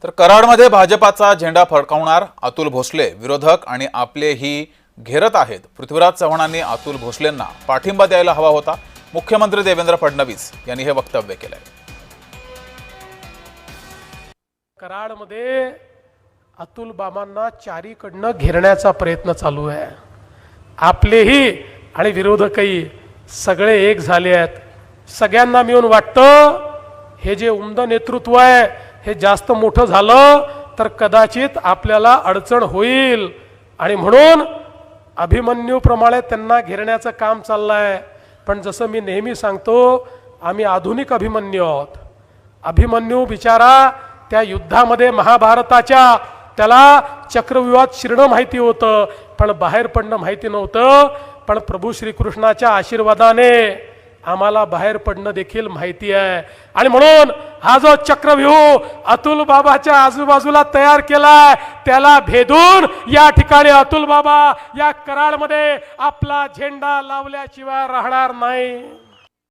तर कराडमध्ये भाजपाचा झेंडा फडकावणार अतुल भोसले विरोधक आणि आपलेही घेरत आहेत। पृथ्वीराज चव्हाणांनी अतुल भोसलेंना पाठिंबा द्यायला हवा होता। मुख्यमंत्री देवेंद्र फडणवीस यांनी हे वक्तव्य केलंय। कराडमध्ये अतुल बाबांना चारीकडनं घेरण्याचा प्रयत्न चालू आहे। आपलेही आणि विरोधकही सगळे एक झाले आहेत। सगळ्यांना मिळून वाटतं हे जे उमद नेतृत्व आहे हे जास्त मोठं झालं तर कदाचित आपल्याला अडचण होईल आणि म्हणून अभिमन्यूप्रमाणे त्यांना घेरण्याचं काम चाललंय। पण जसं मी नेहमी सांगतो, आम्ही आधुनिक अभिमन्यू आहोत। अभिमन्यू बिचारा त्या युद्धामध्ये महाभारताच्या त्याला चक्रव्यूहात शिरणं माहिती होतं, पण बाहेर पडणं माहिती नव्हतं। पण प्रभू श्रीकृष्णाच्या आशीर्वादाने आम्हाला बाहेर पडणं देखील माहिती आहे आणि म्हणून हा जो चक्रव्यूह अतुल बाबाच्या आजूबाजूला तयार केलाय त्याला भेदून या ठिकाणी अतुल बाबा या कराडमध्ये आपला झेंडा लावल्याशिवाय राहणार नाही।